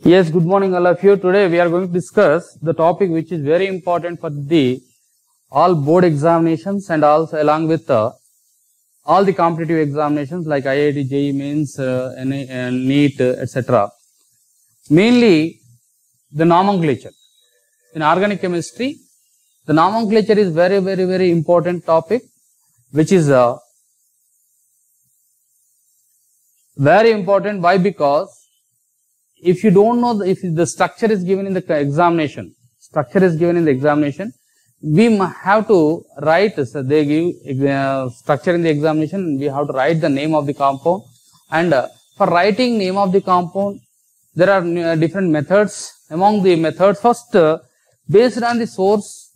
Yes, good morning all of you. Today we are going to discuss the topic which is very important for the all board examinations and also along with all the competitive examinations like IIT, JEE Mains, NEET, etc. Mainly the nomenclature. In organic chemistry, the nomenclature is very important topic, which is very important. Why? Because if you don't know, if the structure is given in the examination, we have to write, so they give structure in the examination, we have to write the name of the compound, and for writing name of the compound, there are different methods. Among the methods, first, based on the source,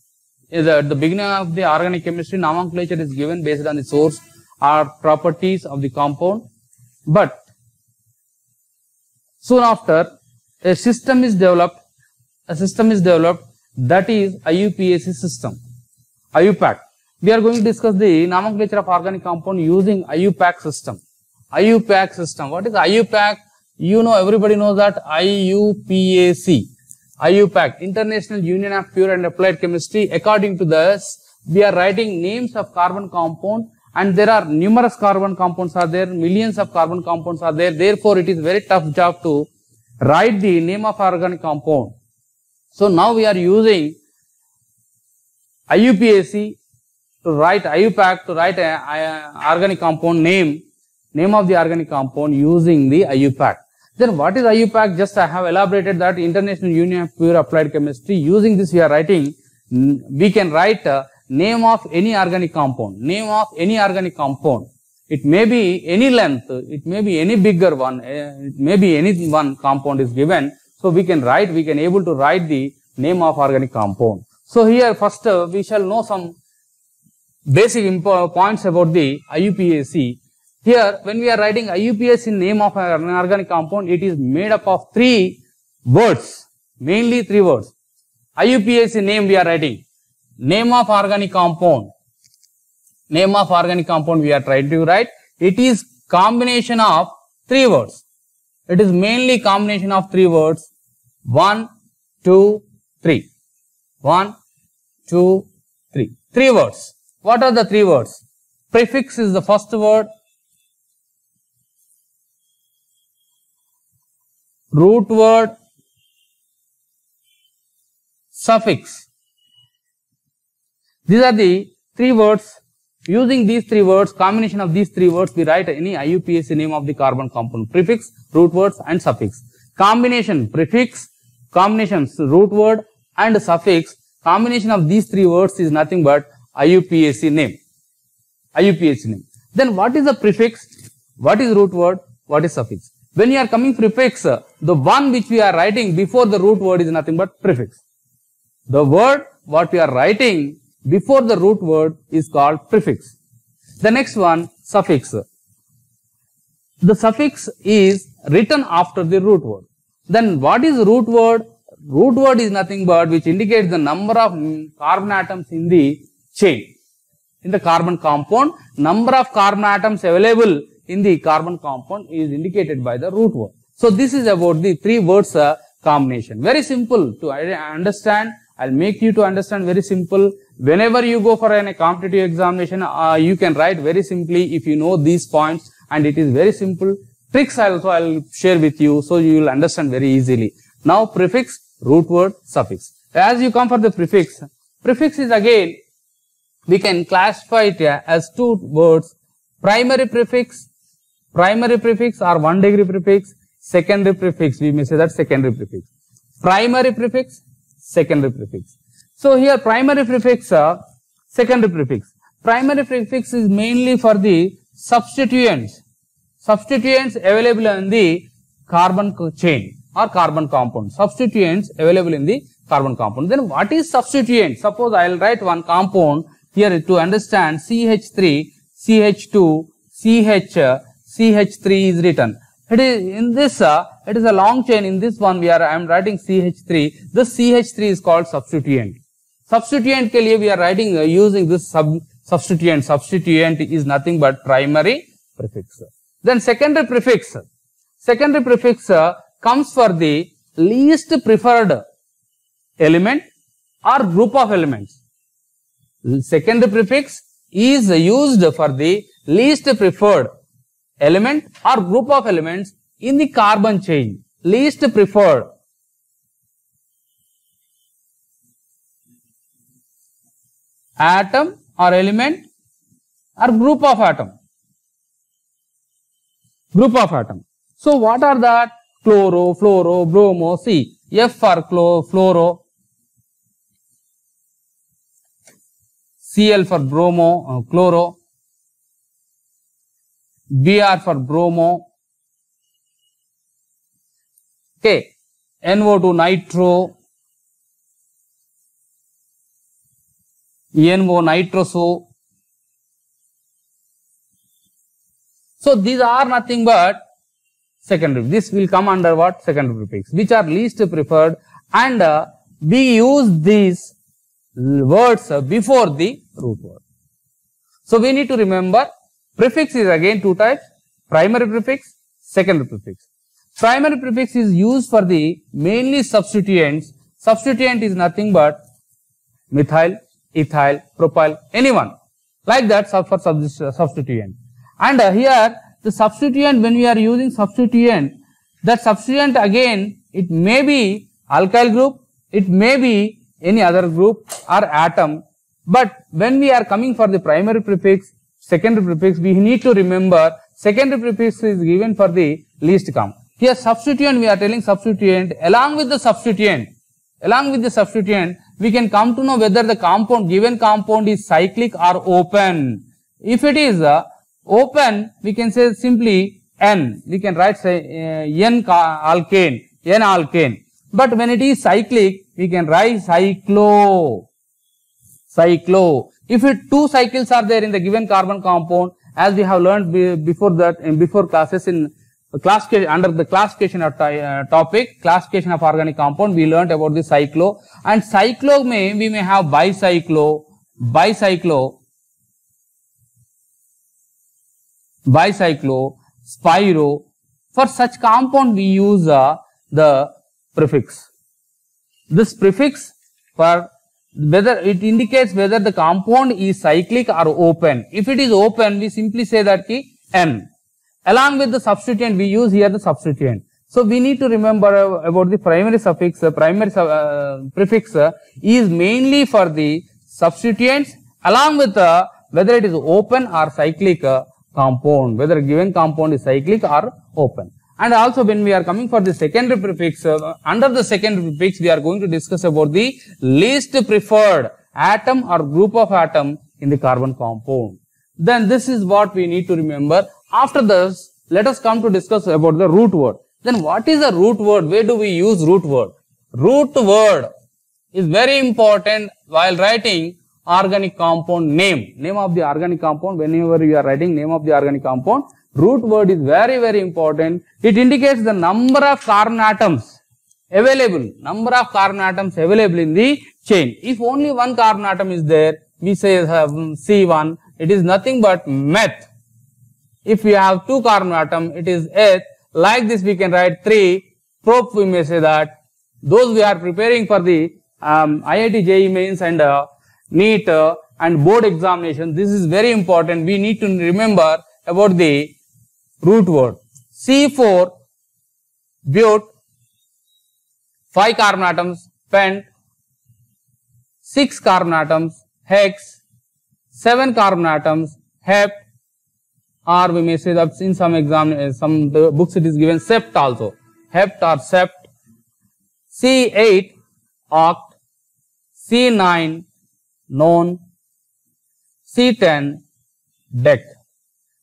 at the beginning of the organic chemistry, nomenclature is given based on the source or properties of the compound, but soon after, a system is developed, that is IUPAC system, IUPAC. We are going to discuss the nomenclature of organic compound using IUPAC system. IUPAC system. What is IUPAC? You know, everybody knows that IUPAC. IUPAC, International Union of Pure and Applied Chemistry. According to this, we are writing names of carbon compound, and there are numerous carbon compounds are there, millions of carbon compounds are there. Therefore, it is very tough job to write the name of organic compound. So now we are using IUPAC to write IUPAC to write a organic compound name of the organic compound using the IUPAC. Then what is IUPAC? Just I have elaborated that International Union of Pure Applied Chemistry. Using this we are writing, we can write name of any organic compound, It may be any length, it may be any bigger one, it may be any one compound is given. So we can able to write the name of organic compound. So here first we shall know some basic points about the IUPAC. Here when we are writing IUPAC name of an organic compound, it is made up of 3 words, mainly 3 words. IUPAC name we are writing. Name of organic compound we are trying to write. It is combination of 3 words. It is mainly combination of 3 words. 1, 2, 3. 1, 2, 3. 3 words. What are the 3 words? Prefix is the first word. Root word. Suffix. These are the 3 words. Using these 3 words, combination of these 3 words, we write any IUPAC name of the carbon compound. Prefix, root words and suffix. Combination, prefix, combinations, root word and suffix. Combination of these 3 words is nothing but IUPAC name. Then what is the prefix? What is root word? What is suffix? When you are coming prefix, the one which we are writing before the root word is nothing but prefix. The word what we are writing before the root word is called prefix. The next one, suffix. The suffix is written after the root word. Then what is root word? Root word is nothing but which indicates the number of carbon atoms in the chain. In the carbon compound, number of carbon atoms available in the carbon compound is indicated by the root word. So this is about the 3 words combination. Very simple to understand. I'll make you to understand very simple. Whenever you go for a competitive examination, you can write very simply if you know these points, and it is very simple. Tricks also I'll share with you, so you will understand very easily. Now prefix, root word, suffix. As you come for the prefix, prefix is again, we can classify it as 2 words. Primary prefix or 1 degree prefix, secondary prefix, we may say that secondary prefix. Primary prefix, secondary prefix. So here primary prefix, secondary prefix. Primary prefix is mainly for the substituents available in the carbon chain or carbon compound. Substituents available in the carbon compound. Then what is substituent? Suppose I will write one compound here to understand CH3, CH2, CH3 is written. It is in this, it is a long chain. In this one I am writing CH3. This CH3 is called substituent. Substituent ke liye we are writing using this substituent. Substituent is nothing but primary prefix. Then secondary prefix. Secondary prefix comes for the least preferred element or group of elements. Secondary prefix is used for the least preferred element or group of elements in the carbon chain. Least preferred atom or element or group of atom. Group of atom. So what are that? Chloro, fluoro, bromo. See, F for fluoro, Cl for bromo, chloro, Br for bromo, okay, NO2 nitro, NO nitroso. So these are nothing but secondary. This will come under what? Secondary prefix, which are least preferred, and we use these words before the root word. So we need to remember prefix is again two types: primary prefix, secondary prefix. Primary prefix is used for the mainly substituents. Substituent is nothing but methyl, ethyl, propyl, anyone like that for substituent. And here the substituent, when we are using substituent, that substituent again it may be alkyl group, it may be any other group or atom, but when we are coming for the primary prefix, secondary prefix, we need to remember secondary prefix is given for the least common. Here substituent, we are telling substituent, along with the substituent, we can come to know whether the compound, given compound is cyclic or open. If it is open, we can say simply N, we can write say N alkane. But when it is cyclic, we can write cyclo. If two cycles are there in the given carbon compound, as we have learned before that, in before classes in classification, under the classification of topic, classification of organic compound, we learned about the cyclo. And cyclo we may have bicyclo, spiro. For such compound we use the prefix. This prefix, for whether it indicates whether the compound is cyclic or open. If it is open, we simply say that ki N. Along with the substituent, we use here the substituent. So we need to remember about the primary suffix, prefix is mainly for the substituents, along with whether it is open or cyclic compound, whether a given compound is cyclic or open. And also when we are coming for the secondary prefix, under the secondary prefix we are going to discuss about the least preferred atom or group of atom in the carbon compound. Then this is what we need to remember. After this, let us come to discuss about the root word. Then what is a root word? Where do we use root word? Root word is very important while writing organic compound name. Name of the organic compound, whenever you are writing name of the organic compound, root word is very, very important. It indicates the number of carbon atoms available, in the chain. If only one carbon atom is there, we say C1, it is nothing but meth. If we have two carbon atom, it is eth. Like this we can write 3. Prop, we may say that. Those we are preparing for the IIT JEE mains and NEET and board examination, this is very important. We need to remember about the root word. C4, but, 5 carbon atoms, pent, 6 carbon atoms, hex, 7 carbon atoms, hept, or we may say that in some some books it is given sept also, hept or sept, C8, oct, C9, non, C10, dec.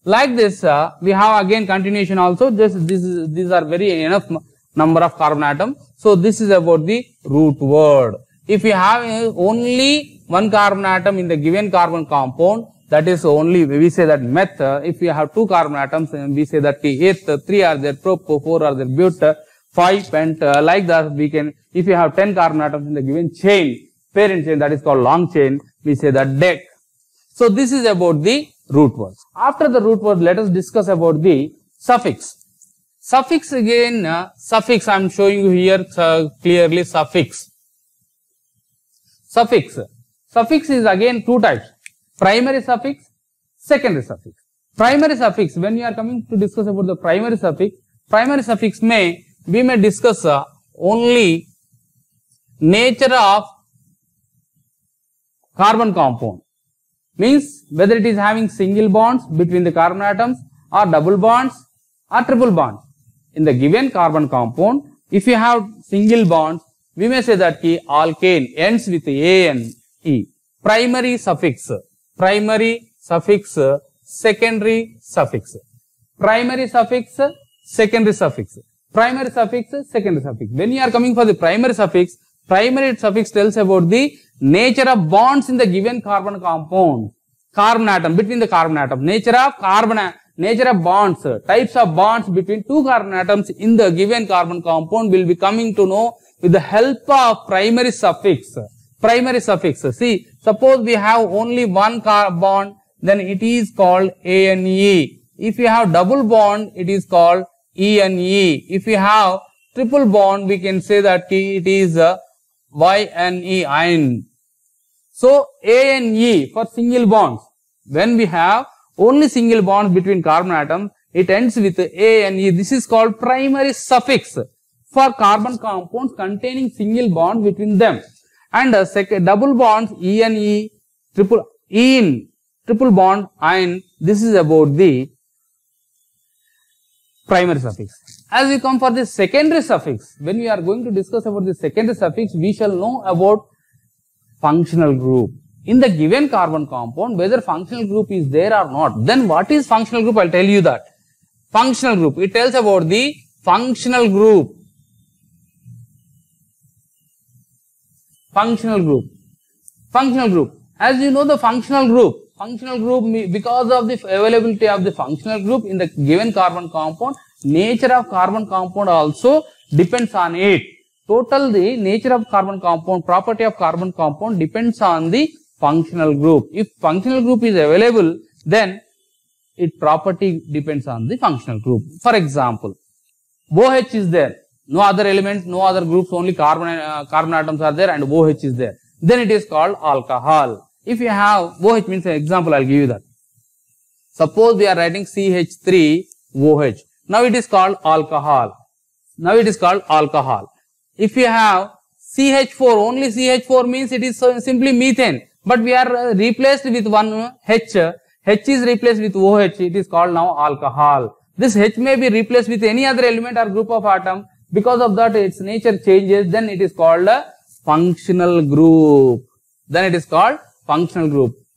Like this, we have again continuation also. These are very enough number of carbon atoms. So this is about the root word. If you have only one carbon atom in the given carbon compound, that is only, we say that meth. If you have two carbon atoms, we say that eth, 3 are there, prop, 4 are there, but, 5 pent. Like that we can, if you have 10 carbon atoms in the given chain, parent chain, that is called long chain, we say that dec. So this is about the root words. After the root word, let us discuss about the suffix. Suffix again, suffix I am showing you here clearly suffix. Suffix. Suffix is again two types. Primary suffix, secondary suffix. Primary suffix, when you are coming to discuss about the primary suffix we may discuss only nature of carbon compound. Means whether it is having single bonds between the carbon atoms or double bonds or triple bonds. In the given carbon compound, if you have single bonds, we may say that alkane ends with ANE. Primary suffix, secondary suffix. Primary suffix, secondary suffix. Primary suffix, secondary suffix. When you are coming for the primary suffix tells about the nature of bonds in the given carbon compound. Carbon atom, between the carbon atom. Nature of bonds, types of bonds between two carbon atoms in the given carbon compound will be coming to know with the help of primary suffix. Primary suffix. See, suppose we have only one bond, then it is called ANE. If you have double bond, it is called ENE. If you have triple bond, we can say that it is YNE. So, ANE for single bonds. When we have only single bonds between carbon atoms, it ends with ANE. This is called primary suffix for carbon compounds containing single bonds between them. And double bonds ENE, triple bond INE. This is about the primary suffix. As we come for the secondary suffix, when we are going to discuss about the secondary suffix, we shall know about functional group. In the given carbon compound, whether functional group is there or not, then what is functional group? I will tell you that. Functional group, it tells about the functional group. Functional group. As you know the functional group, because of the availability of the functional group in the given carbon compound, nature of carbon compound also depends on it. Total the nature of carbon compound, property of carbon compound depends on the functional group. If functional group is available, then its property depends on the functional group. For example, OH is there. No other elements, no other groups, only carbon atoms are there and OH is there. Then it is called alcohol. If you have OH means an example, I will give you that. Suppose we are writing CH3OH. Now it is called alcohol. If you have CH4, only CH4 means it is simply methane. But we are replaced with one H. H is replaced with OH. It is called now alcohol. This H may be replaced with any other element or group of atom. Because of that, its nature changes. Then it is called a functional group.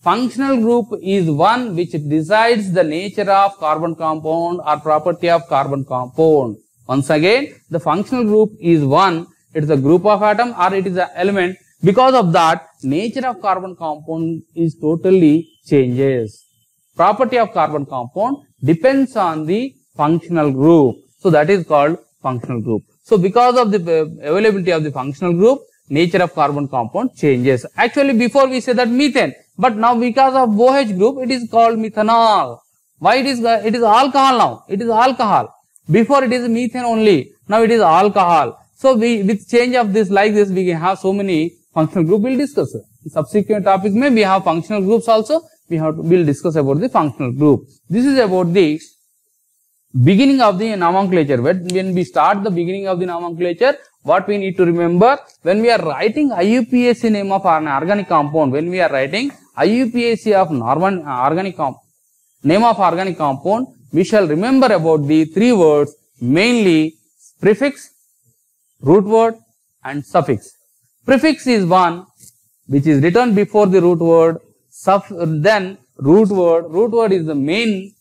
Functional group is one which decides the nature of carbon compound or property of carbon compound. Once again, the functional group is one. It is a group of atom or it is an element. Because of that, nature of carbon compound is totally changes. Property of carbon compound depends on the functional group. So that is called functional group. So because of the availability of the functional group, nature of carbon compound changes. Actually before we say that methane, but now because of OH group, it is called methanol. Why it is alcohol now? It is alcohol. Before it is methane only. Now it is alcohol. So with change of this like this, we can have so many functional group. We'll discuss. In subsequent topics may we have functional groups also. We'll discuss about the functional group. This is about the beginning of the nomenclature. When we start the beginning of the nomenclature, what we need to remember, when we are writing IUPAC name of an organic compound, name of organic compound, we shall remember about the three words, mainly prefix, root word and suffix. Prefix is one which is written before the root word, then root word is the main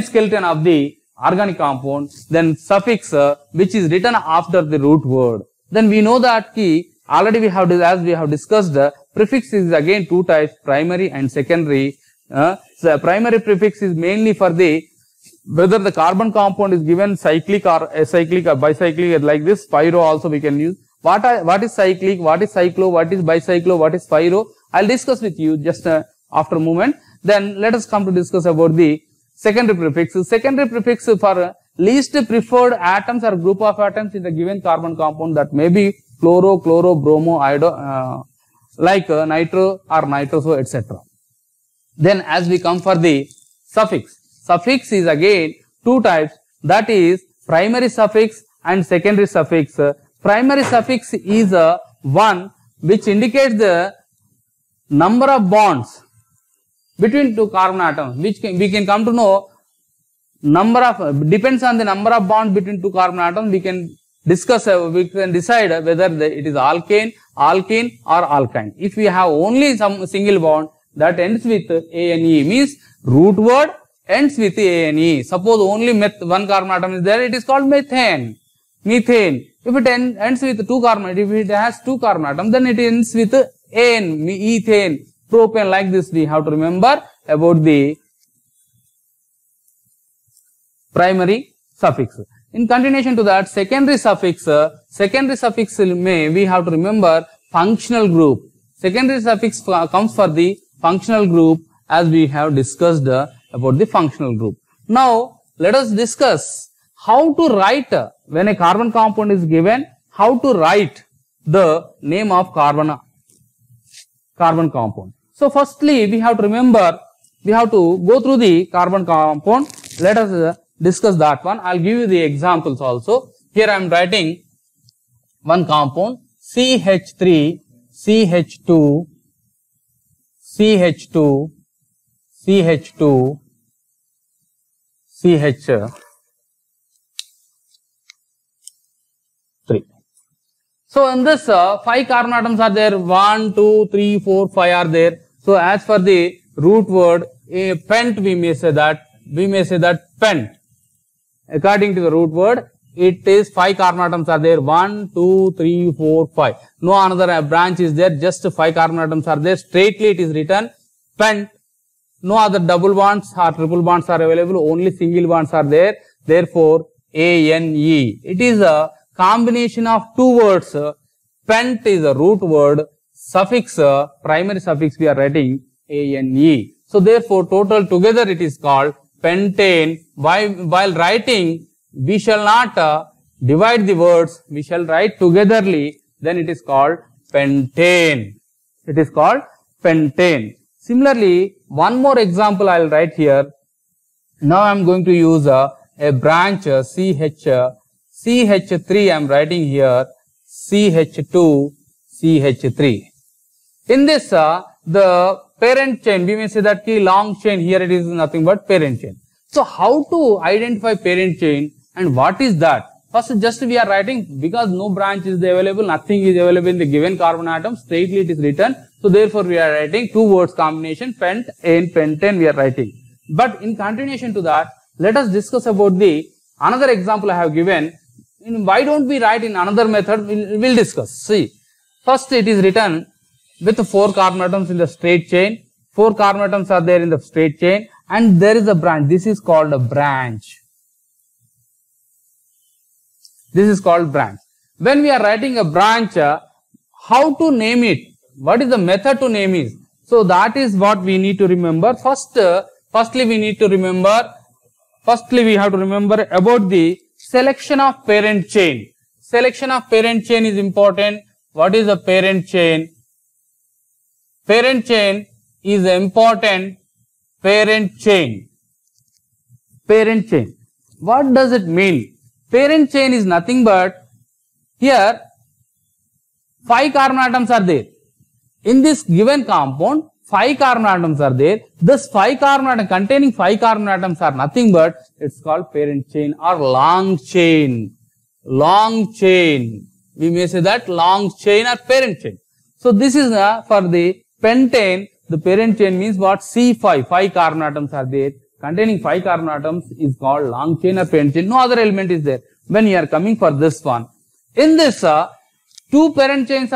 skeleton of the organic compound, then suffix which is written after the root word. Then we know that already as we have discussed, prefix is again two types, primary and secondary. So primary prefix is mainly for whether the carbon compound is given cyclic or acyclic or bicyclic, like this, pyro also we can use. What is cyclic, what is cyclo, what is bicyclo, what is pyro? I'll discuss with you just after a moment. Then let us come to discuss about the secondary prefix. Secondary prefix for least preferred atoms or group of atoms in the given carbon compound, that may be fluoro, chloro, bromo, like nitro or nitroso, etc. Then as we come for the suffix, suffix is again two types, that is primary suffix and secondary suffix. Primary suffix is one which indicates the number of bonds between two carbon atoms, which we can come to know number of, depends on the number of bonds between two carbon atoms. We can discuss, we can decide whether it is alkane, alkene or alkyne. If we have only some single bond that ends with ane, means root word ends with ane. Suppose only one carbon atom is there, it is called methane. Methane. If it ends with two carbon, if it has two carbon atoms, then it ends with ane, ethane, propane. Like this we have to remember about the primary suffix. In continuation to that, secondary suffix may, we have to remember functional group. Secondary suffix comes for the functional group, as we have discussed about the functional group. Now let us discuss how to write, when a carbon compound is given, how to write the name of carbon compound. So firstly we have to remember, we have to go through the carbon compound. Let us discuss that one. I'll give you the examples also. Here I am writing one compound, CH3, CH2, CH2, CH2, CH3. So in this 5 carbon atoms are there, 1, 2, 3, 4, 5 are there. So as for the root word, a pent, we may say that pent. According to the root word, it is 5 carbon atoms are there, 1, 2, 3, 4, 5. No another branch is there, just 5 carbon atoms are there. Straightly it is written pent. No other double bonds or triple bonds are available, only single bonds are there. Therefore, ANE. It is a combination of two words. Pent is a root word, suffix, primary suffix we are writing ANE. So therefore, total together it is called pentane. While writing, we shall not divide the words, we shall write togetherly, then it is called pentane. It is called pentane. Similarly, one more example I will write here. Now I am going to use a branch CH3 I am writing here, CH2, CH3. In this, the parent chain, we may say that key long chain, here it is nothing but parent chain. So how to identify parent chain and what is that? First just we are writing, because no branch is available, nothing is available in the given carbon atom, straightly it is written. So therefore we are writing two words combination, pent and pentane we are writing. But in continuation to that, let us discuss about the another example I have given. Why don't we write in another method? We'll discuss. See, first it is written with 4 carbon atoms in the straight chain. 4 carbon atoms are there in the straight chain, and there is a branch. This is called a branch. This is called branch. When we are writing a branch, how to name it? What is the method to name it? So that is what we need to remember. Firstly we have to remember about the selection of parent chain. Selection of parent chain is important. What is a parent chain? Parent chain is important. Parent chain. Parent chain. What does it mean? Parent chain is nothing but, here 5 carbon atoms are there. In this given compound, 5 carbon atoms are there. This 5 carbon atom containing 5 carbon atoms are nothing but, it's called parent chain or long chain. Long chain. We may say that long chain or parent chain. So this is for the pentane. The parent chain means what? C5. 5 carbon atoms are there. Containing 5 carbon atoms is called long chain or parent chain. No other element is there. When you are coming for this one, in this two chains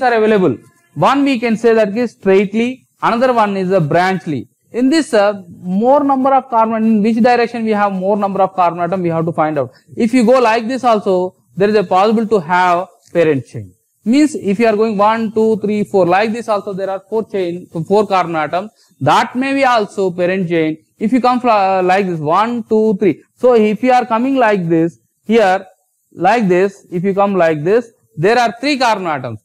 are available. One we can say that is straightly, another one is a branchly. In this more number of carbon, in which direction we have more number of carbon atom, we have to find out. If you go like this also, there is a possible to have parent chain. Means if you are going 1, 2, 3, 4, like this also there are 4 carbon atoms. That may be also parent chain. If you come like this, 1, 2, 3. So if you are coming like this, here, like this, if you come like this, there are 3 carbon atoms.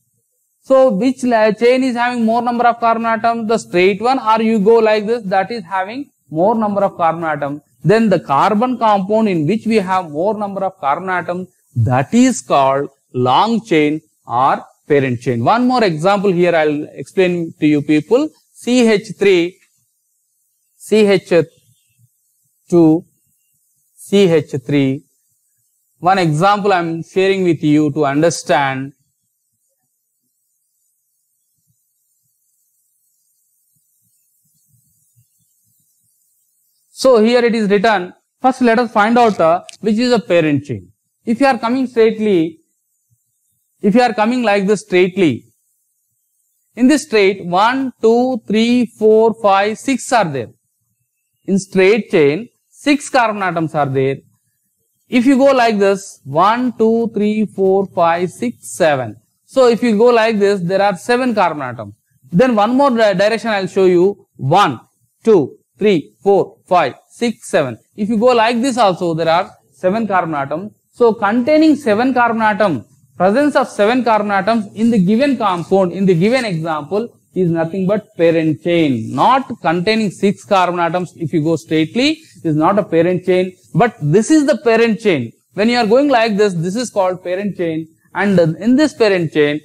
So which chain is having more number of carbon atoms? The straight one, or you go like this, that is having more number of carbon atoms. Then the carbon compound in which we have more number of carbon atoms, that is called long chain or parent chain. One more example here I will explain to you people. CH3, CH2, CH3. One example I am sharing with you to understand. So here it is written. First let us find out which is a parent chain. If you are coming straightly, if you are coming like this straightly, in this straight 1, 2, 3, 4, 5, 6 are there. In straight chain 6 carbon atoms are there. If you go like this 1, 2, 3, 4, 5, 6, 7. So if you go like this, there are 7 carbon atoms. Then one more direction I will show you. 1, 2, 3, 4, 5, 6, 7. If you go like this also, there are 7 carbon atoms. So containing 7 carbon atoms, presence of 7 carbon atoms in the given compound, in the given example, is nothing but parent chain. Not containing 6 carbon atoms, if you go straightly, is not a parent chain. But this is the parent chain. When you are going like this, this is called parent chain. And in this parent chain,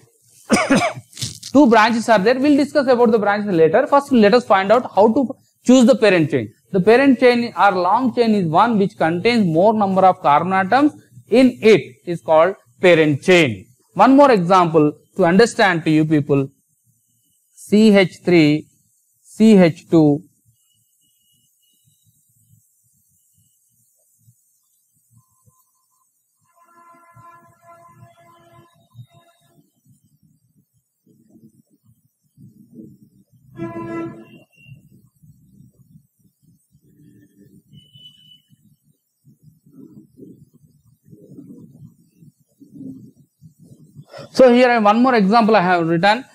2 branches are there. We will discuss about the branches later. First, let us find out how to choose the parent chain. The parent chain or long chain is one which contains more number of carbon atoms in it, is called parent chain. One more example to understand to you people. CH3, CH2, so here one more example I have written.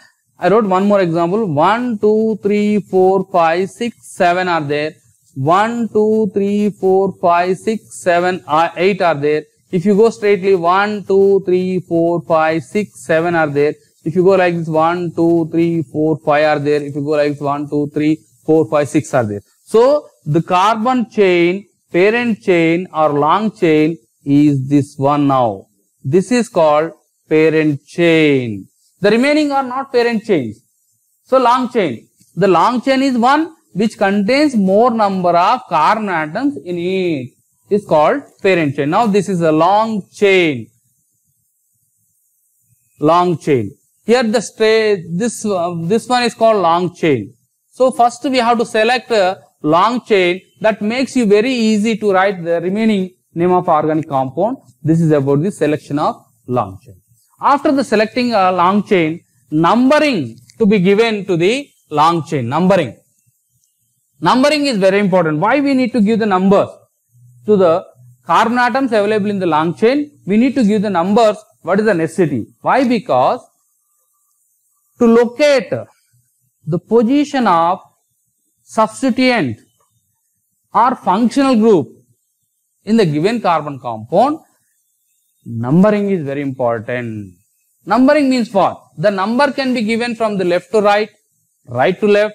I wrote one more example. 1, 2, 3, 4, 5, 6, 7 are there. 1, 2, 3, 4, 5, 6, 7, 8 are there. If you go straightly 1, 2, 3, 4, 5, 6, 7 are there. If you go like this 1, 2, 3, 4, 5 are there. If you go like this 1, 2, 3, 4, 5, 6 are there. So the carbon chain, parent chain or long chain is this one now. This is called parent chain. The remaining are not parent chains. So long chain. The long chain is one which contains more number of carbon atoms in it. Is called parent chain. Now this is a long chain. Long chain. Here this one is called long chain. So first we have to select a long chain. That makes you very easy to write the remaining name of organic compound. This is about the selection of long chain. After the selecting a long chain, numbering to be given to the long chain. Numbering. Numbering is very important. Why we need to give the numbers to the carbon atoms available in the long chain? We need to give the numbers. What is the necessity? Why? Because to locate the position of substituent or functional group in the given carbon compound, numbering is very important. Numbering means what? The number can be given from the left to right, right to left,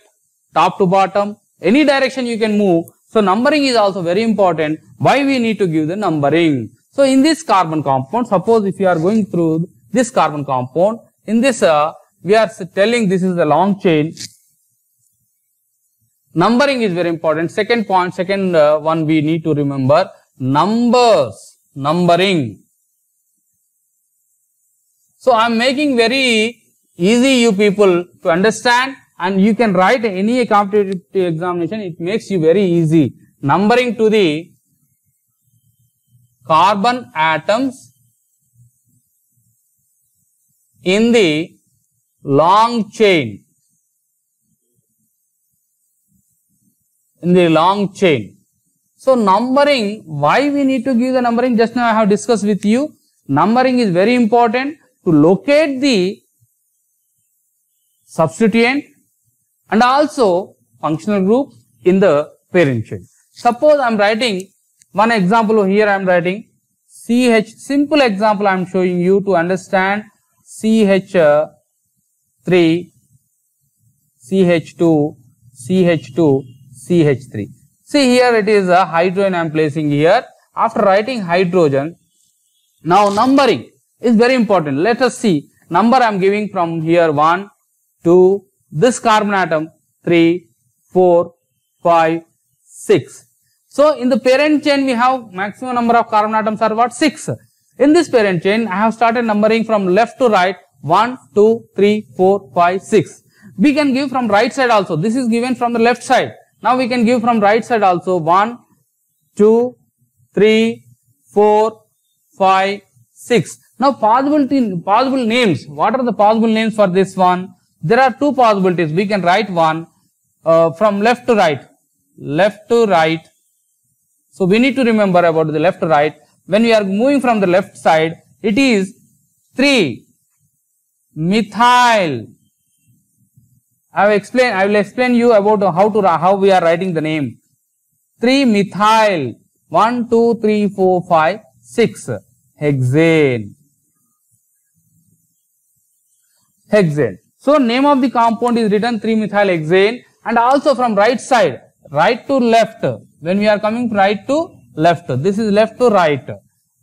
top to bottom, any direction you can move. So numbering is also very important. Why we need to give the numbering? So in this carbon compound, suppose if you are going through this carbon compound, in this we are telling this is the long chain. Numbering is very important. Second point, second one we need to remember, numbers, numbering. So I am making very easy you people to understand, and you can write any competitive examination. It makes you very easy. Numbering to the carbon atoms in the long chain. In the long chain. So numbering, why we need to give the numbering? Just now I have discussed with you. Numbering is very important to locate the substituent and also functional group in the parent chain. Suppose I am writing one example here. I am writing CH, simple example I am showing you to understand. CH3, CH2, CH2, CH3. See here it is a hydrogen I am placing here. After writing hydrogen, now numbering is very important. Let us see. Number I am giving from here 1, 2, this carbon atom 3, 4, 5, 6. So in the parent chain we have maximum number of carbon atoms are what? 6. In this parent chain I have started numbering from left to right 1, 2, 3, 4, 5, 6. We can give from right side also. This is given from the left side. Now we can give from right side also 1, 2, 3, 4, 5, 6. Now possible names. What are the possible names for this one? There are two possibilities. We can write one from left to right. Left to right. So we need to remember about the left to right. When we are moving from the left side, it is 3 methyl. I will explain you about how we are writing the name. 3 methyl. 1, 2, 3, 4, 5, 6. Hexane. Hexane. So name of the compound is written 3 methyl hexane, and also from right side, right to left. When we are coming right to left, this is left to right.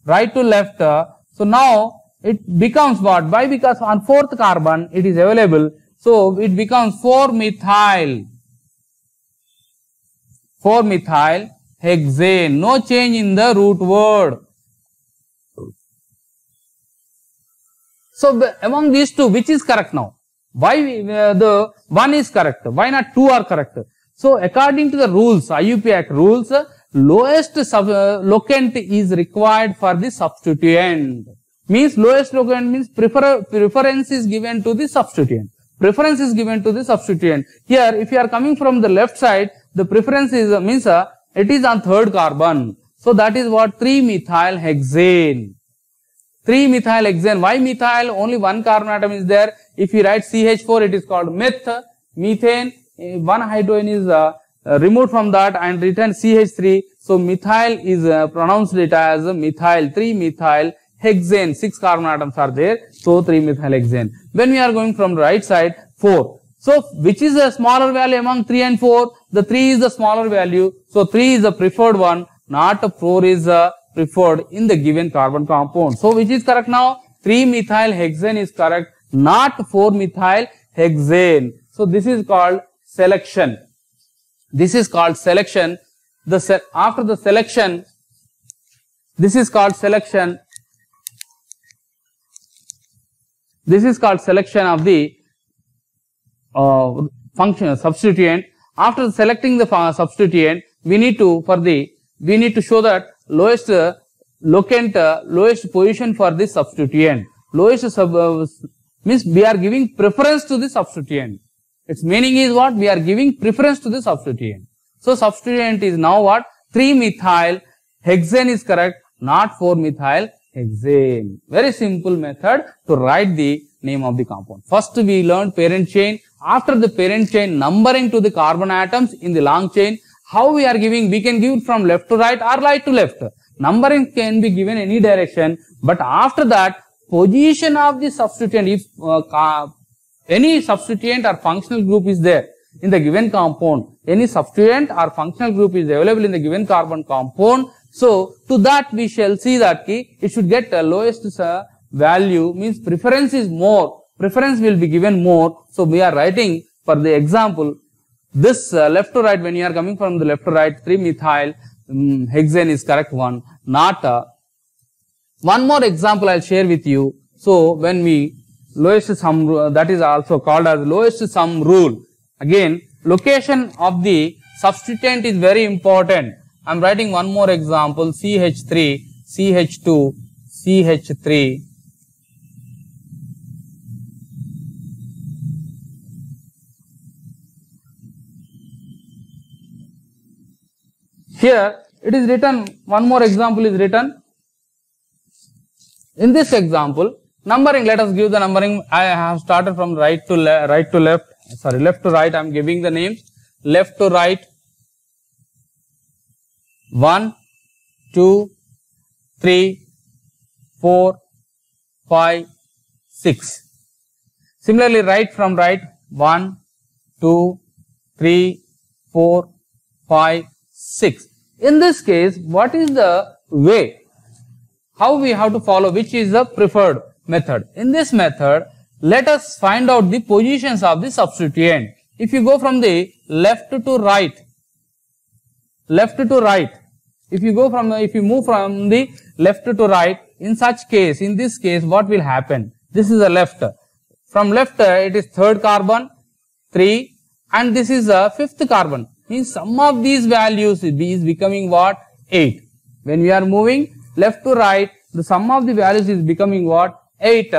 Right to left. So now it becomes what? Why? Because on fourth carbon it is available. So it becomes 4 methyl. 4 methyl hexane. No change in the root word. So among these two, which is correct now? Why the one is correct? Why not two are correct? So according to the rules, IUPAC Act rules, lowest locant is required for the substituent. Means lowest locant means preference is given to the substituent. Preference is given to the substituent. Here, if you are coming from the left side, the preference is means it is on third carbon. So that is what 3 methyl hexane. 3 methyl hexane. Why methyl? Only one carbon atom is there. If you write CH4, it is called meth. Methane, one hydrogen is removed from that and written CH3. So methyl is pronounced it as methyl. 3 methyl hexane. 6 carbon atoms are there. So 3 methyl hexane. When we are going from the right side, 4. So which is a smaller value among 3 and 4? The 3 is the smaller value. So 3 is the preferred one. Not 4 is preferred in the given carbon compound. So which is correct now? 3 methyl hexane is correct, not 4 methyl hexane. So this is called selection. This is called selection. After the selection, this is called selection. This is called selection of the function substituent. After selecting the substituent, we need to show that lowest locant, lowest position for this substituent. Lowest means we are giving preference to the substituent. Its meaning is what? We are giving preference to the substituent. So substituent is now what? 3 methyl hexane is correct, not 4 methyl hexane. Very simple method to write the name of the compound. First we learned parent chain. After the parent chain, numbering to the carbon atoms in the long chain. How we are giving? We can give from left to right or right to left. Numbering can be given any direction, but after that, position of the substituent, if any substituent or functional group is there in the given compound, any substituent or functional group is available in the given carbon compound, so to that we shall see that it should get the lowest value, means preference is more, preference will be given more. So we are writing for the example, this left to right, when you are coming from the left to right, 3 methyl hexane is correct one, not one more example I will share with you. So when we lowest sum, that is also called as lowest sum rule. Again, location of the substituent is very important. I am writing one more example, CH3, CH2, CH3. Here it is written, one more example is written. In this example, numbering, let us give the numbering. I have started from left to right. I am giving the names. Left to right, 1, 2, 3, 4, 5, 6. Similarly, right from right, 1, 2, 3, 4, 5, 6. In this case, what is the way? How we have to follow? Which is the preferred method? In this method, let us find out the positions of the substituent. If you go from the left to right, if you move from the left to right, in this case, what will happen? This is the left. From left, it is third carbon, 3, and this is the fifth carbon. Means sum of these values is becoming what? 8. When we are moving left to right, the sum of the values is becoming what? 8.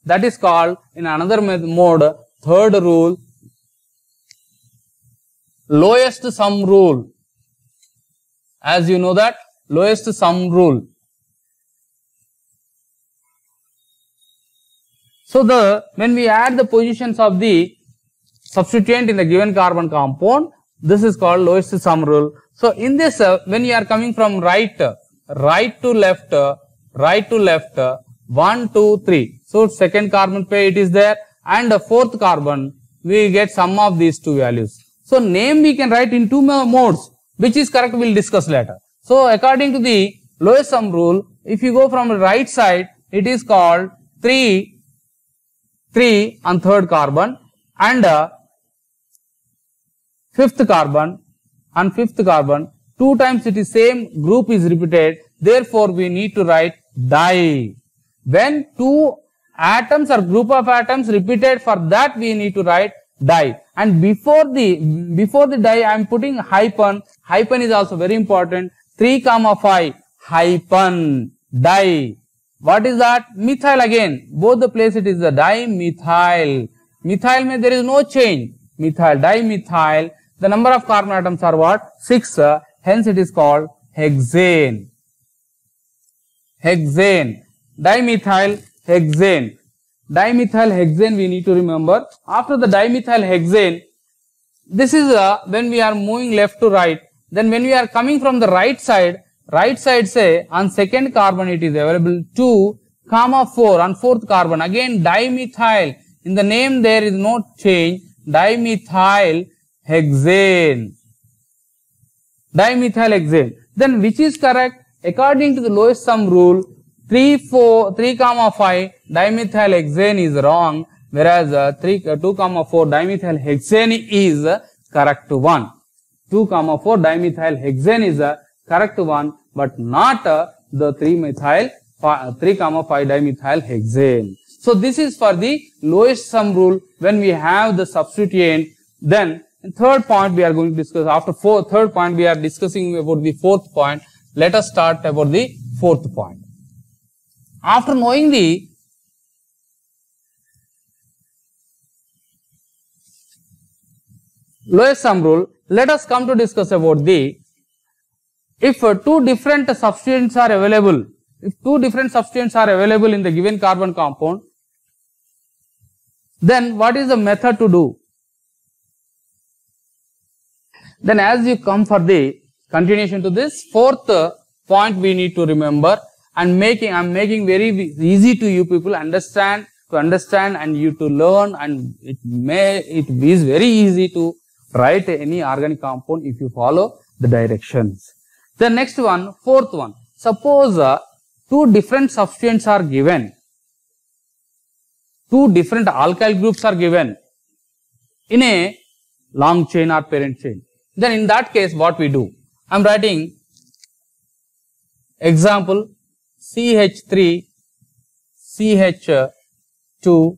That is called in another mode, third rule, lowest sum rule. As you know that, lowest sum rule. So when we add the positions of the substituent in the given carbon compound, this is called lowest sum rule. So in this, when you are coming from right to left, 1, 2, 3. So second carbon pair it is there, and the fourth carbon we get sum of these two values. So name we can write in two modes. Which is correct, we will discuss later. So according to the lowest sum rule, if you go from the right side, it is called 3 on third carbon, and fifth carbon, 2 times it is same group is repeated, therefore we need to write di. When two atoms or group of atoms repeated, for that we need to write di. And before the di I am putting hyphen. Hyphen is also very important. 3, 5 hyphen di. What is that? Methyl again. Both the place it is the dimethyl. Methyl mein there is no change. Methyl, dimethyl. The number of carbon atoms are what? 6. Hence it is called hexane. Hexane. Dimethyl hexane. Dimethyl hexane we need to remember. After the dimethyl hexane, this is when we are moving left to right. Then when we are coming from the right side say on second carbon it is available 2, 4 on fourth carbon. Again dimethyl. In the name there is no change. Dimethyl hexane. Dimethyl hexane. Then which is correct? According to the lowest sum rule, 3, 5 dimethyl hexane is wrong, whereas 2, 4 dimethyl hexane is correct one. 2, 4 dimethyl hexane is correct one, but not the 3, 5 dimethyl hexane. So this is for the lowest sum rule when we have the substituent. Then in third point we are going to discuss. After third point we are discussing about the fourth point. Let us start about the fourth point. After knowing the lowest sum rule, let us come to discuss about the, if two different substituents are available, in the given carbon compound, then what is the method to do? Then as you come for the continuation to this, fourth point we need to remember, and I am making very easy to you people to understand and you to learn, and it is very easy to write any organic compound if you follow the directions. The next one, fourth one, suppose two different substituents are given, two different alkyl groups are given in a long chain or parent chain. Then in that case what we do? I am writing example CH3, CH2,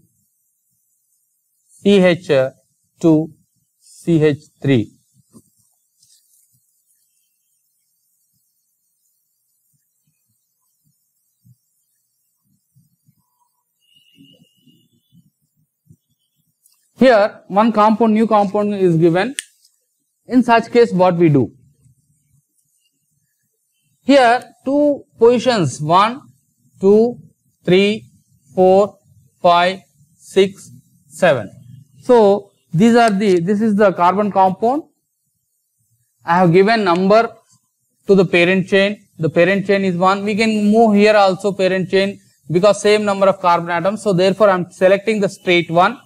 CH2, CH3. Here one compound, new compound is given. In such case what we do? Here two positions, 1, 2, 3, 4, 5, 6, 7. So this is the carbon compound. I have given number to the parent chain. The parent chain is 1. We can move here also parent chain because same number of carbon atoms. So therefore I am selecting the straight one.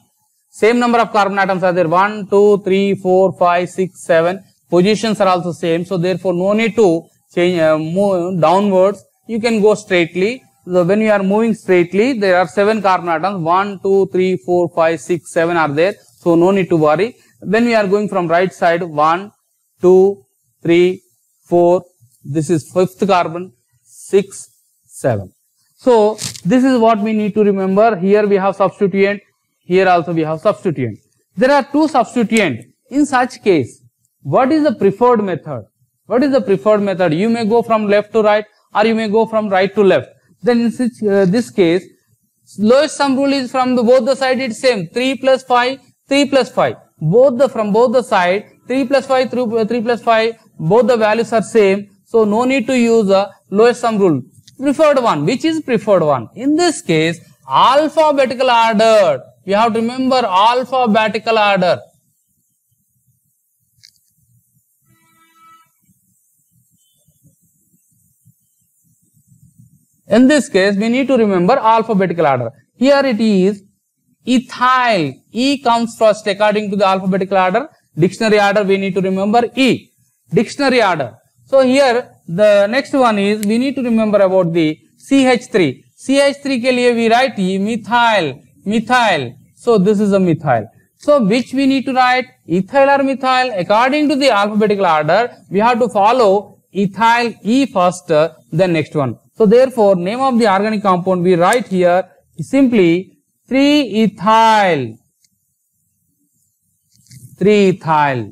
Same number of carbon atoms are there. 1, 2, 3, 4, 5, 6, 7. Positions are also same. So therefore no need to change, move downwards. You can go straightly. So when you are moving straightly, there are 7 carbon atoms. 1, 2, 3, 4, 5, 6, 7 are there. So no need to worry. When we are going from right side, 1, 2, 3, 4. This is 5th carbon, 6, 7. So this is what we need to remember. Here we have substituent. Here also we have substituent. There are 2 substituent. In such case, what is the preferred method? What is the preferred method? You may go from left to right or you may go from right to left. Then in this case, lowest sum rule is from both the side it's same. 3 plus 5, 3 plus 5. From both the side, 3 plus 5 through 3 plus 5, both the values are same. So no need to use a lowest sum rule. Preferred one. Which is preferred one? In this case, alphabetical order. You have to remember alphabetical order. In this case, we need to remember alphabetical order. Here it is ethyl. E comes first according to the alphabetical order. Dictionary order, we need to remember E. Dictionary order. So here the next one is we need to remember about the CH3. CH3 के लिए we write methyl. So this is a methyl. So which we need to write, ethyl or methyl? According to the alphabetical order, we have to follow ethyl E first, then next one. So therefore, name of the organic compound we write here is simply 3-ethyl. 3-ethyl.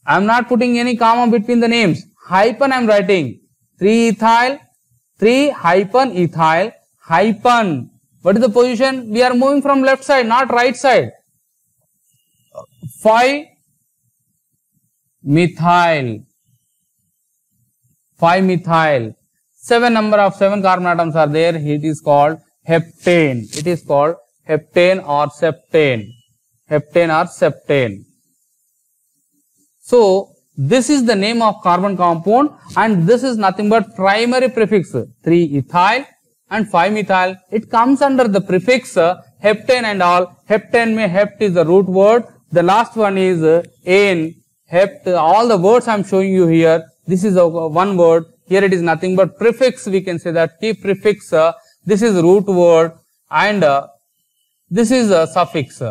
I am not putting any comma between the names. Hyphen I am writing. 3-ethyl, 3-ethyl, hyphen. What is the position? We are moving from left side, not right side. 5-methyl. 5-methyl. 7 carbon atoms are there. It is called heptane. It is called heptane or septane. Heptane or septane. So this is the name of carbon compound and this is nothing but primary prefix 3-ethyl and 5-methyl. It comes under the prefix heptane and all. Heptane mein hept is the root word. The last one is ane, hept. All the words I am showing you here. This is one word. Here it is nothing but prefix. We can say that T prefix. This is root word and this is a suffix.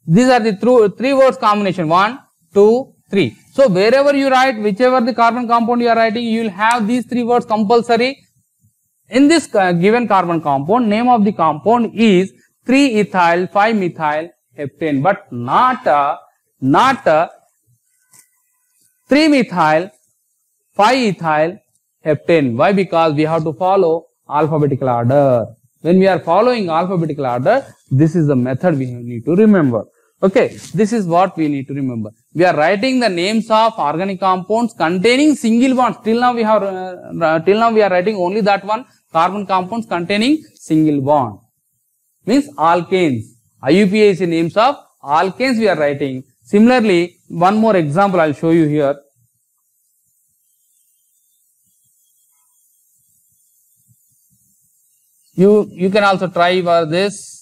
These are the 3 words combination. 1, 2, 3. So wherever you write, whichever the carbon compound you are writing, you will have these 3 words compulsory. In this given carbon compound, name of the compound is 3-ethyl, 5-methyl, heptane, but not 3-methyl, 5-ethyl, heptane. Why? Because we have to follow alphabetical order. When we are following alphabetical order, this is the method we need to remember. Okay, this is what we need to remember. We are writing the names of organic compounds containing single bonds. Till now we are writing only that one, carbon compounds containing single bond. Means alkanes. IUPAC is the names of alkanes we are writing. Similarly, one more example I will show you here. You can also try for this.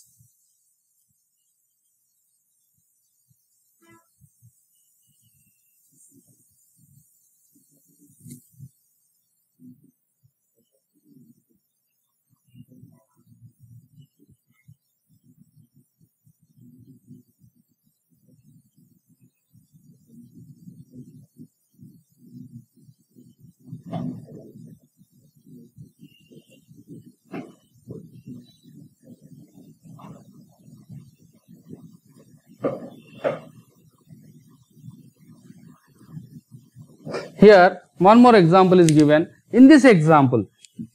Here, one more example is given. In this example,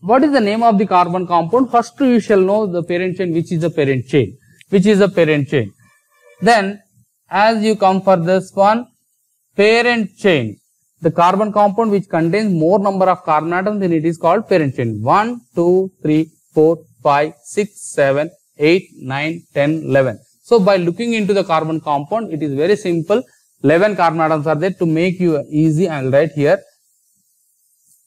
what is the name of the carbon compound? First, you shall know the parent chain, which is the parent chain. Which is the parent chain. Then, as you come for this one, parent chain. The carbon compound which contains more number of carbon atoms, then it is called parent chain. 1, 2, 3, 4, 5, 6, 7, 8, 9, 10, 11. So, by looking into the carbon compound, it is very simple. 11 carbon atoms are there. To make you easy, I will write here.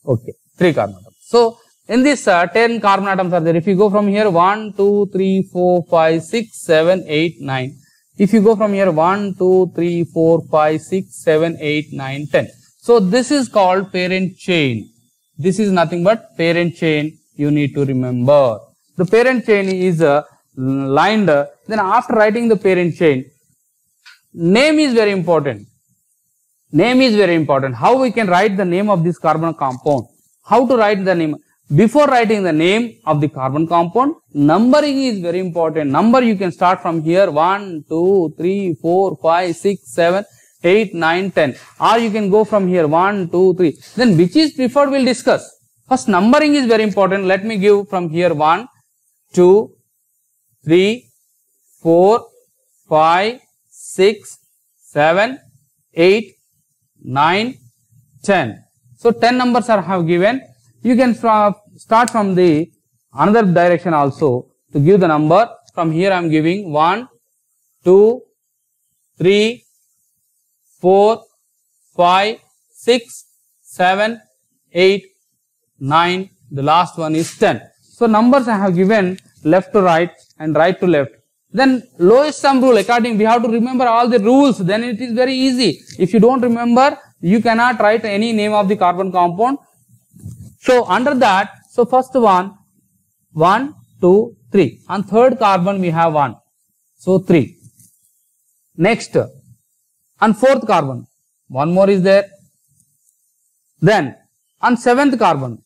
Okay, 3 carbon atoms. So in this 10 carbon atoms are there. If you go from here 1, 2, 3, 4, 5, 6, 7, 8, 9. If you go from here 1, 2, 3, 4, 5, 6, 7, 8, 9, 10. So this is called parent chain. This is nothing but parent chain. You need to remember. The parent chain is lined. Then after writing the parent chain, name is very important. Name is very important. How we can write the name of this carbon compound? How to write the name? Before writing the name of the carbon compound, numbering is very important. Number you can start from here 1, 2, 3, 4, 5, 6, 7, 8, 9, 10. Or you can go from here 1, 2, 3. Then which is preferred we will discuss. First numbering is very important. Let me give from here 1, 2, 3, 4, 5, 6, 7, 8, 9, 10. So 10 numbers are have given. You can start from the another direction also to give the number. From here I am giving 1, 2, 3, 4, 5, 6, 7, 8, 9. The last one is 10. So numbers I have given left to right and right to left. Then lowest sum rule, according we have to remember all the rules. Then it is very easy. If you don't remember, you cannot write any name of the carbon compound. So under that, so first one, 1, 2, 3. On third carbon we have 1. So 3. Next, on fourth carbon, one more is there. Then on seventh carbon.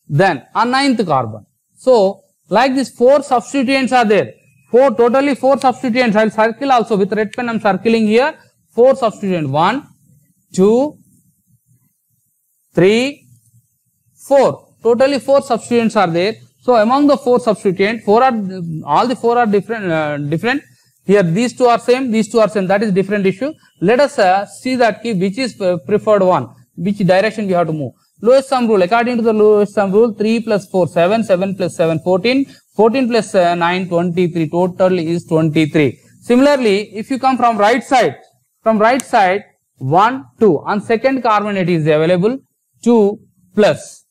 Then on ninth carbon. So like this 4 substituents are there. Totally 4 substituents. I will circle also with red pen. I am circling here 4 substituents. 1, 2, 3, 4. Totally 4 substituents are there. So among the 4 substituents, all the 4 are different. Here these 2 are same, these 2 are same. That is different issue. Let us see that which is preferred one, which direction we have to move. Lowest sum rule. According to the lowest sum rule, 3 plus 4, 7, 7 plus 7, 14, 14 plus 9, 23. Total is 23. Similarly, if you come from right side, 1, 2. On second carbon it is available 2 plus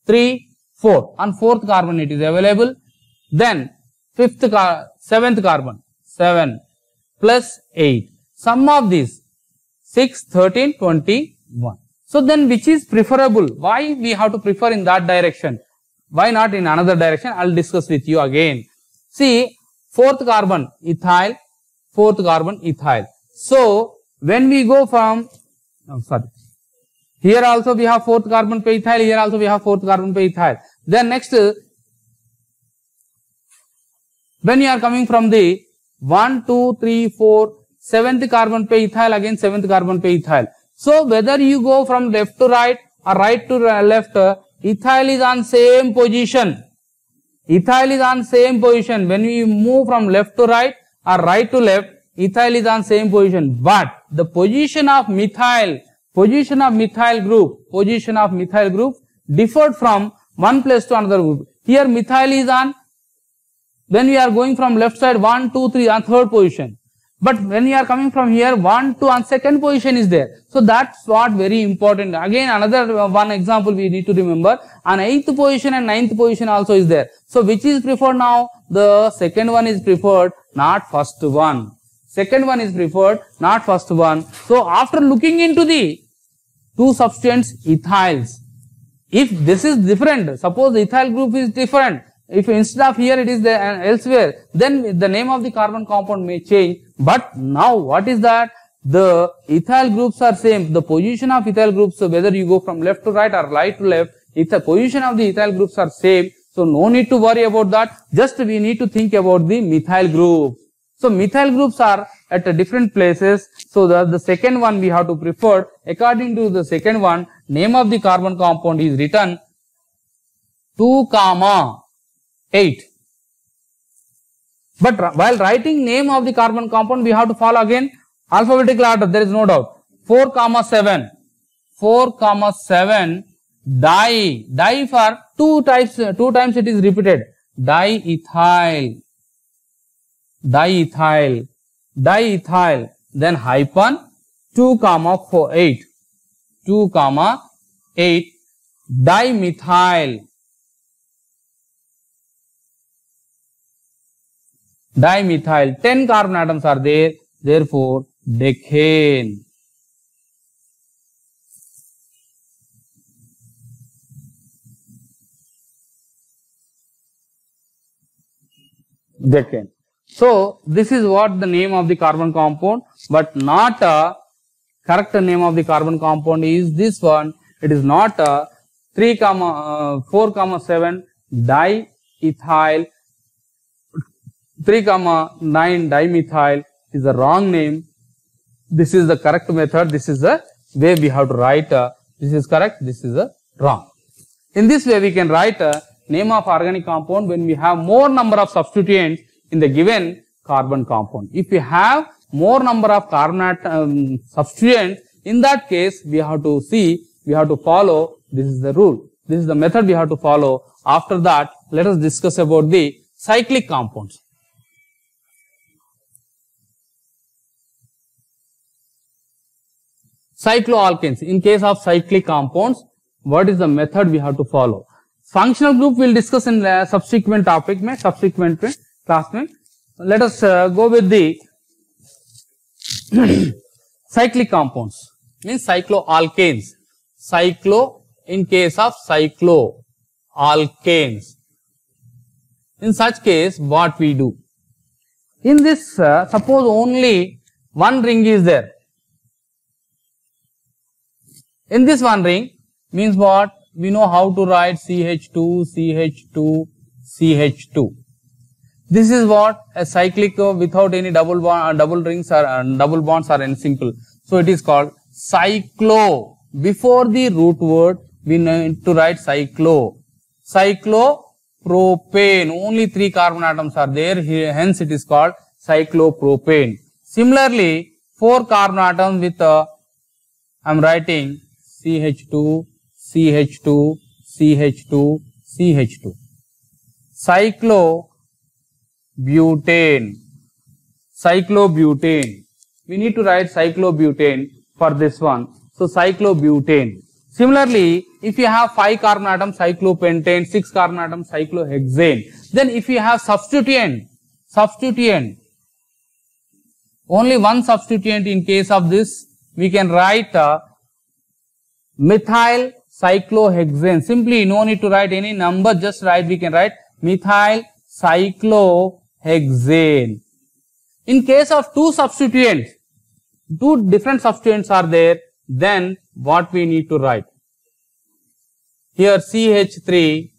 3, 4. On fourth carbon it is available. Then seventh carbon 7 plus 8. Sum of these 6, 13, 21. So then which is preferable? Why we have to prefer in that direction? Why not in another direction? I will discuss with you again. See, fourth carbon ethyl, fourth carbon ethyl. So when we go from, here also we have fourth carbon per ethyl, here also we have fourth carbon per ethyl. Then next, when you are coming from the 1, 2, 3, 4, seventh carbon per ethyl, again seventh carbon per ethyl. So whether you go from left to right or right to left, ethyl is on same position. Ethyl is on same position. When we move from left to right or right to left, ethyl is on same position. But the position of methyl group differed from one place to another group. Here methyl is on, when we are going from left side 1, 2, 3 on third position. But when you are coming from here 1, 2 on second position is there. So that's what very important. Again another one example we need to remember. On 8th position and 9th position also is there. So which is preferred now? The second one is preferred, not first one. Second one is preferred, not first one. So after looking into the two substances ethyls, if this is different, suppose the ethyl group is different, if instead of here it is there and elsewhere, then the name of the carbon compound may change. But now what is that? The ethyl groups are same. The position of ethyl groups, so whether you go from left to right or right to left, the position of the ethyl groups are same. So no need to worry about that. Just we need to think about the methyl group. So methyl groups are at different places. So the second one we have to prefer. According to the second one, name of the carbon compound is written 2, 8. But while writing name of the carbon compound, we have to follow again alphabetical order. There is no doubt. 4, 7. 4, 7. Di for two times it is repeated. Diethyl. diethyl, then hyphen 2 comma 4 8 2 comma 8 dimethyl, dimethyl, 10 carbon atoms are there, therefore decane. Decane. So this is what the name of the carbon compound, but not a correct name of the carbon compound is this one. It is not a 4 comma 7 diethyl 3 comma 9 dimethyl is the wrong name. This is the correct method. This is the way we have to write. This is correct. This is wrong. In this way, we can write name of organic compound when we have more number of substituents in the given carbon compound. If we have more number of carbon substituents, in that case, we have to see, we have to follow. This is the rule. This is the method we have to follow. After that, let us discuss about the cyclic compounds. Cycloalkanes. In case of cyclic compounds, what is the method we have to follow? Functional group we will discuss in the subsequent topic, subsequent class. Let us go with the cyclic compounds. Means cycloalkanes. Cyclo in case of cycloalkanes. In such case, what we do? In this, suppose only one ring is there. In this one ring means what? We know how to write CH2, CH2, CH2. This is what? A cyclic without any double rings or double bonds or any simple. So it is called cyclo. Before the root word, we need to write cyclo. Cyclopropane. Only 3 carbon atoms are there. Here, hence it is called cyclopropane. Similarly, 4 carbon atoms with I am writing CH2, CH2, CH2, CH2. Cyclobutane. Cyclobutane. We need to write cyclobutane for this one. So cyclobutane. Similarly, if you have 5 carbon atoms, cyclopentane, 6 carbon atoms, cyclohexane. Then if you have substituent, only one substituent in case of this, we can write methyl cyclohexane. Simply no need to write any number, just write, we can write methyl cyclohexane. In case of two different substituents are there, then what we need to write? Here CH3,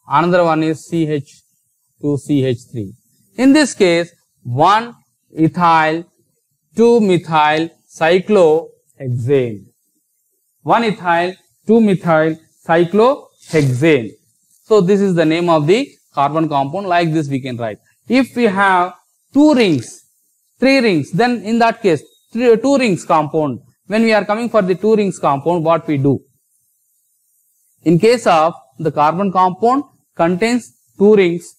another one is CH2CH3. In this case, 1 ethyl, 2 methyl cyclohexane. 1 ethyl, 2 methyl cyclohexane. So this is the name of the carbon compound. Like this we can write. If we have 2 rings, 3 rings, then in that case 2 rings compound. When we are coming for the 2 rings compound, what we do? In case of the carbon compound contains 2 rings,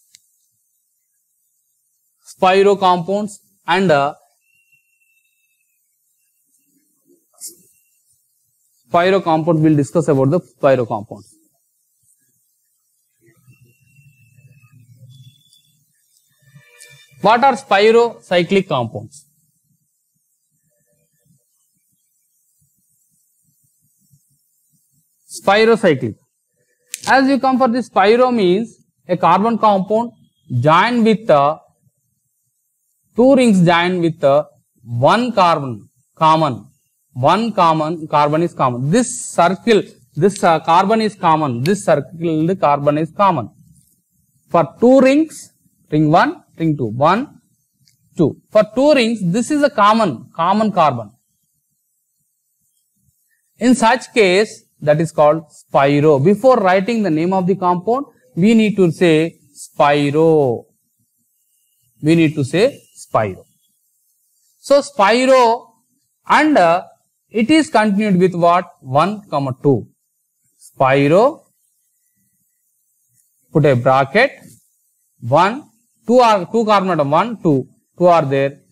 spiro compounds and spiro compound. We'll discuss about the spiro compounds. What are spirocyclic compounds? Spirocyclic. As you come for this, spiro means a carbon compound joined with 2 rings joined with 1 carbon common. 1 carbon is common. This circle, this carbon is common. This circle, carbon is common. For 2 rings, ring 1, ring 2, 1, 2. For 2 rings, this is a common carbon. In such case, that is called spiro. Before writing the name of the compound, we need to say spiro. We need to say spiro. So spiro, and it is continued with what? 1, 2. Spiro, put a bracket, 1, 2 carbon atom, 1, 2 are there.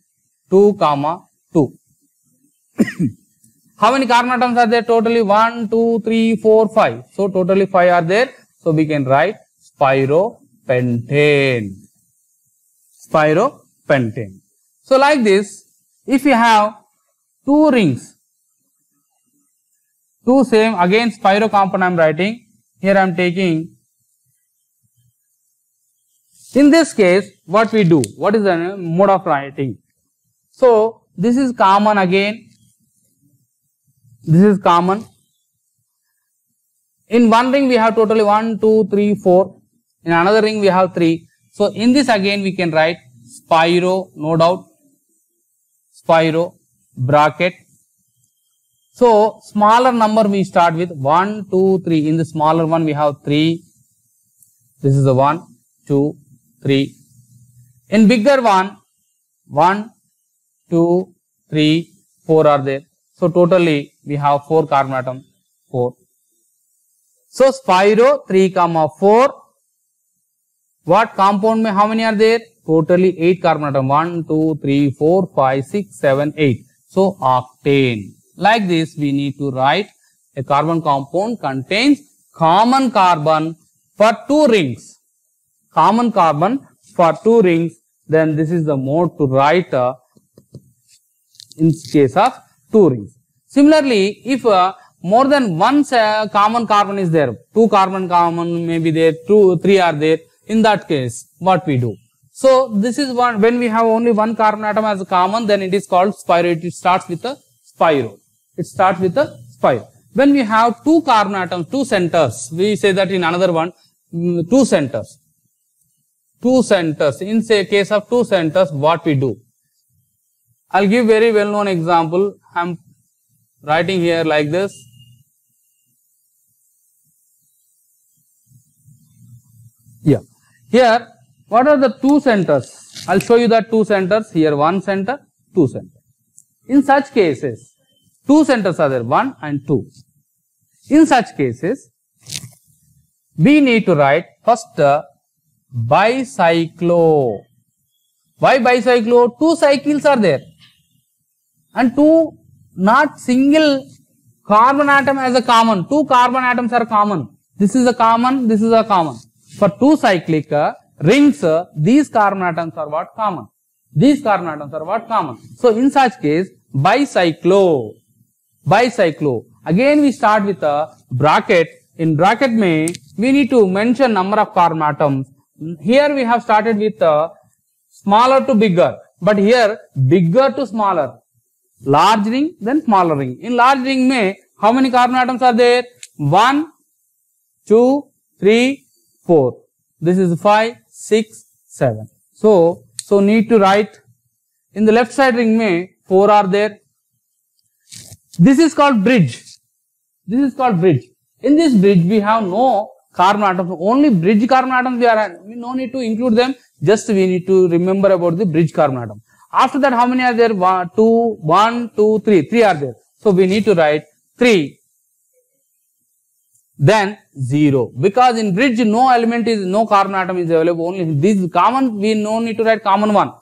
2, comma 2. How many carbon atoms are there? Totally 1, 2, 3, 4, 5. So totally 5 are there. So we can write spiropentane. Spiropentane. So like this, if you have two rings, two same, again spiro compound I am writing. Here I am taking. In this case, what we do? What is the mode of writing? So this is common again. This is common. In one ring we have totally 1, 2, 3, 4. In another ring we have 3. So in this again we can write spiro, no doubt. Spiro, bracket. So smaller number we start with 1, 2, 3. In the smaller one we have 3. This is the 1, 2, 3. In bigger one, 1, 2, 3, 4 are there. So totally we have 4 carbon atoms, 4. So spiro 3, 4. What compound mein how many are there? Totally 8 carbon atoms. 1, 2, 3, 4, 5, 6, 7, 8. So octane. Like this we need to write a carbon compound contains common carbon for 2 rings. Common carbon for 2 rings. Then this is the mode to write in case of 2 rings. Similarly, if more than one common carbon is there, 2 carbon common may be there, 2, 3 are there, in that case, what we do? So, this is one, when we have only one carbon atom as a common, then it is called spiro. It starts with a spiro. It starts with a spiro. When we have 2 carbon atoms, 2 centers, we say that in another one, 2 centers. 2 centers. In say case of 2 centers, what we do? I'll give very well known example. I'm writing here like this. Yeah. Here, what are the 2 centers? I'll show you the 2 centers. Here 1 center, 2 center. In such cases, 2 centers are there, 1 and 2. In such cases, we need to write first bicyclo. Why bicyclo? 2 cycles are there. And 2 not single carbon atom as a common. 2 carbon atoms are common. This is a common, this is a common. For 2 cyclic rings, these carbon atoms are what? Common. These carbon atoms are what? Common. So in such case, bicyclo. Bicyclo. Again we start with a bracket. In bracket mein, we need to mention number of carbon atoms. Here we have started with smaller to bigger. But here, bigger to smaller. Large ring, then smaller ring. In large ring mein, how many carbon atoms are there? 1, 2, 3, 4. This is 5, 6, 7. So need to write. In the left side ring mein, 4 are there. This is called bridge. This is called bridge. In this bridge, we have no carbon atoms. Only bridge carbon atoms we no need to include them. Just we need to remember about the bridge carbon atom. After that, how many are there? 1, 2, 3. 3 are there. So we need to write 3. Then 0. Because in bridge, no carbon atom is available. Only this common, we no need to write common one.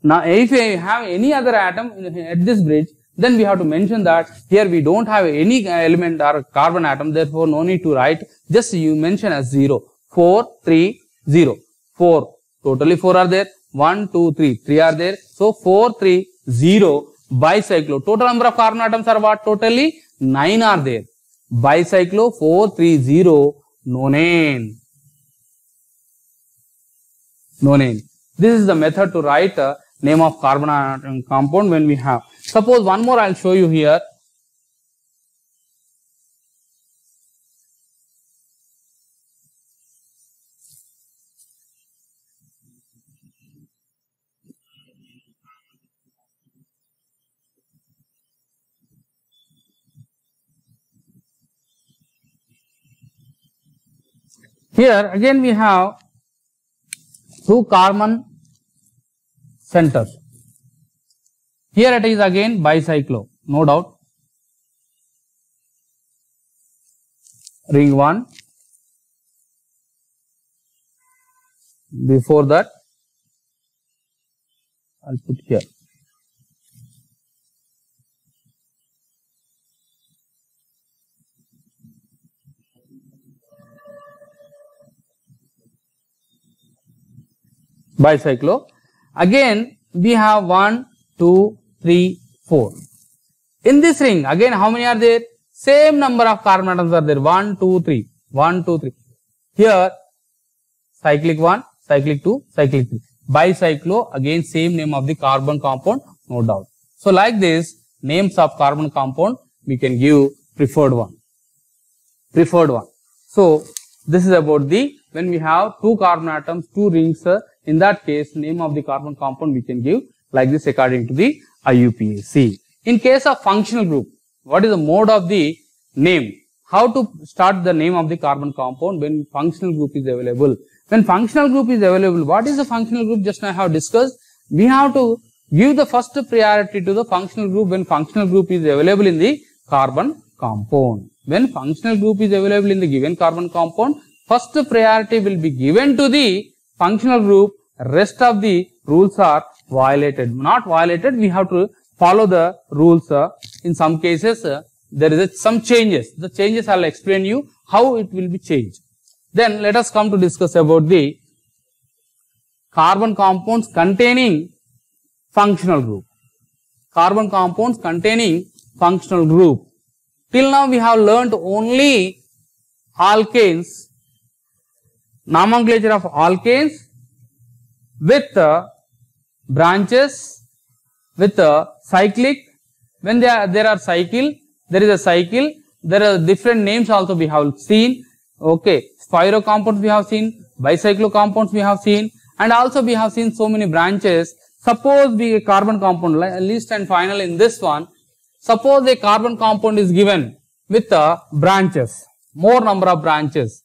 Now, if we have any other atom at this bridge, then we have to mention that here we don't have any element or carbon atom. Therefore, no need to write. Just you mention as 0. 4, 3, 0. 4. Totally 4 are there. 1, 2, 3. 3 are there. So 4, 3, 0. Bicyclo. Total number of carbon atoms are what? Totally 9 are there. Bicyclo 4, 3, 0. Nonane. Nonane. This is the method to write name of carbon atom compound when we have. Suppose one more I'll show you here. Here again we have 2 carbon centers. Here it is again bicyclo, no doubt. Ring 1. Before that, I'll put here. bicyclo. Again, we have 1, 2, 3, 4. In this ring, again, how many are there? Same number of carbon atoms are there. 1, 2, 3. 1, 2, 3. Here, cyclic 1, cyclic 2, cyclic 3. Bicyclo, again, same name of the carbon compound, no doubt. So, like this, names of carbon compound, we can give preferred one. Preferred one. So, this is about the, when we have two carbon atoms, two rings, in that case, name of the carbon compound we can give like this according to the IUPAC. In case of functional group, what is the mode of the name? How to start the name of the carbon compound when functional group is available? When functional group is available, what is the functional group? Just now I have discussed. We have to give the first priority to the functional group when functional group is available in the carbon compound. When functional group is available in the given carbon compound, first priority will be given to the functional group. Rest of the rules are violated. Not violated, we have to follow the rules. In some cases, there is some changes. The changes I will explain you how it will be changed. Then let us come to discuss about the carbon compounds containing functional group. Carbon compounds containing functional group. Till now we have learnt only alkanes, nomenclature of alkanes with branches, with cyclic. When there are cycle, there is a cycle. There are different names also we have seen. Okay, spiro compounds we have seen, bicyclo compounds we have seen, and also we have seen so many branches. Suppose the carbon compound, least and final in this one, suppose a carbon compound is given with branches, more number of branches,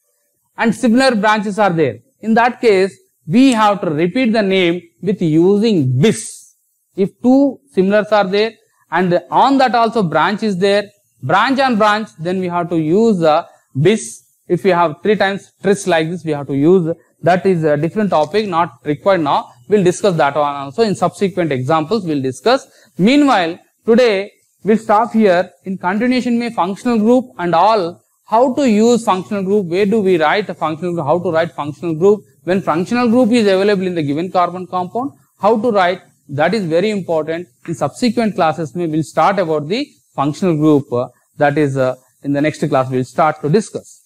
and similar branches are there. In that case, we have to repeat the name with using bis. If two similars are there and on that also branch is there, branch on branch, then we have to use bis. If we have 3 times tris like this, we have to use. That is a different topic, not required now. We will discuss that one also in subsequent examples. We will discuss. Meanwhile, today we will stop here. In continuation, may functional group and all, how to use functional group, where do we write a functional group, how to write functional group, when functional group is available in the given carbon compound, how to write, that is very important. In subsequent classes, we will start about the functional group, that is in the next class we will start to discuss.